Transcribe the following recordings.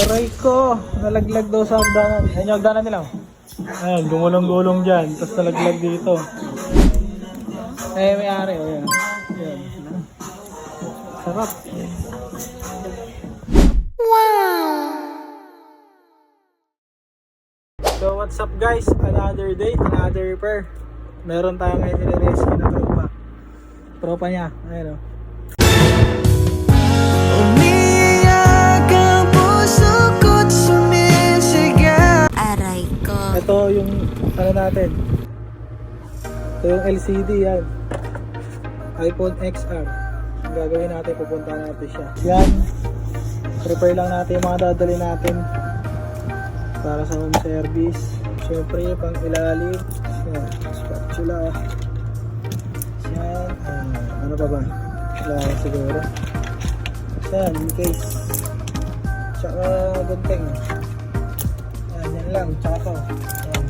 Aray ko, nalaglag daw sa hagdanan. Ayan yung hagdanan nila. Ayan, gumulong-gulong dyan. Tapos nalaglag dito. Eh, may ari. Ayan. Ayan. Sarap. So what's up guys? Another day, another repair. Meron tayo ngayon nire-rescue na tropa. Tropa niya. Ayan o. Aray ko. Ito yung ano natin. Ito yung LCD yan. iPhone XR. Ang gagawin natin, pupunta natin siya. Yan. Prepare lang natin yung mga dadali natin para sa home service. Siyempre, pang ilalim. Yan. Spatula. Yan. Ano pa ba? Wala siguro. Yan, in case. Tsaka gunting. Yan lang, tsaka to. Yan.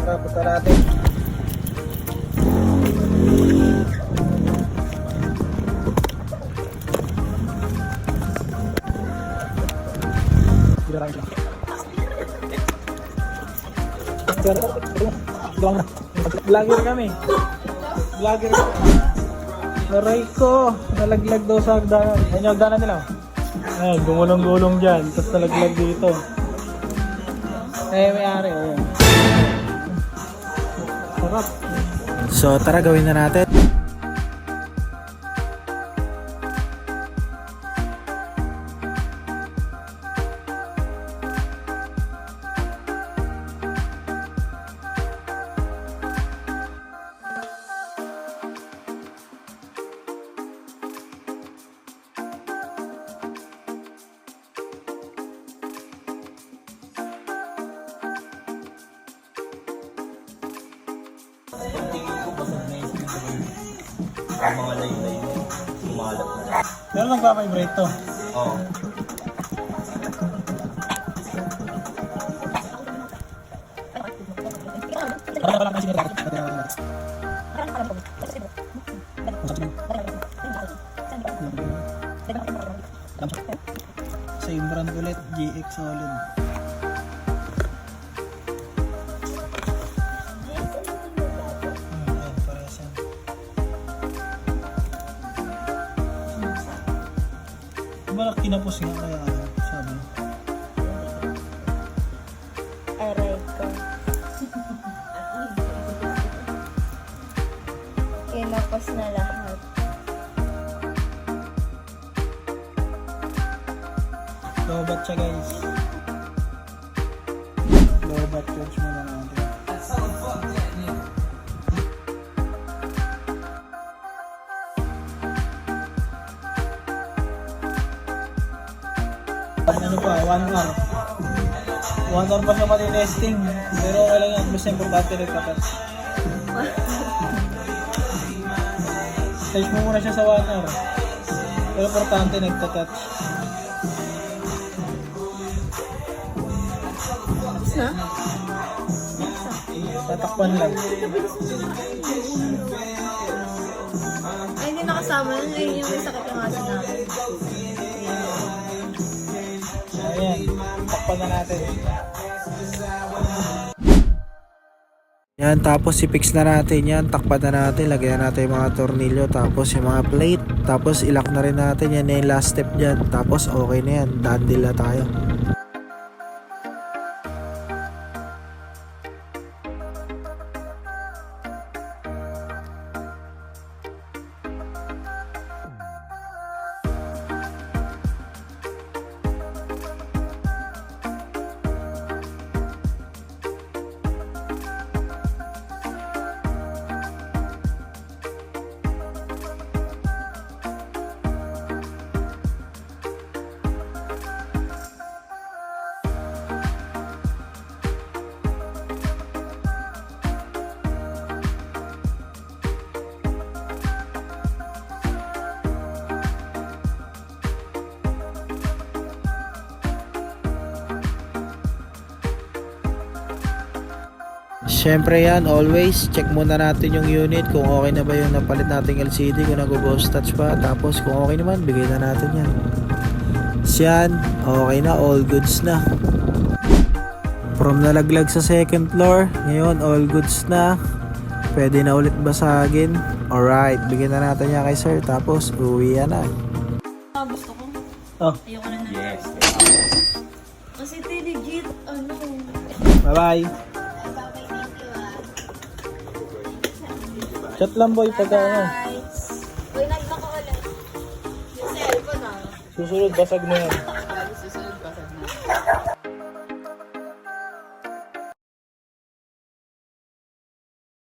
Tara, punta natin. Vlogger kami. Vlogger kami. Aray ko, nalaglag daw sa hagdanan. Ayan yung hagdanan nila. Ayan, gumulong-gulong dyan. Tapos nalaglag dito. Eh, may ari. Ayan. Sarap. So, tara gawin na natin. Ang mga laylay mo, umalap na. Pero nagpa-vibrate to. Oo. Same brand ulit, GX Solid. Diba kinapos nga kaya sabi? Aray ko. Kinapos na lahat. Lobat siya guys. Lobat coach muna natin. Ano pa, 1 hour. 1 hour pa siya mati-testing. Pero okay lang yan, basta importante nagtatouch. Stage mo muna siya sa 1 hour. Pero importante nagtatouch. Na? Tatakpan lang. Ay, hindi nakasama nun. Ayun yung may sakit yung aso namin. Ayan, takpan na natin. Yan, tapos i-fix na natin yan, takpan na natin, lagyan natin yung mga tornilyo, tapos yung mga plate, tapos ilock na rin natin yan, yung last step dyan, tapos okay na yan, done deal na tayo. Syempre yan, always check muna natin yung unit kung okay na ba yung napalit nating LCD, kung nag-ghost touch pa, tapos kung okay naman, bigay na natin yan. goods yan. Okay na, all goods na. From nalaglag sa second floor, ngayon all goods na. Pwede na ulit basagin. Alright, bigyan na natin niya kay sir. Tapos uwi na. Gusto ko. Oh, Ayoko na na. Yes. Kasi ito yung legit, ano. bye-bye. Babay, thank you ah. Chat lang boy pagka ano. Guys. Uy, naglako ulit. Yung cellphone ah. Susunod basag na yan. Susunod pa sa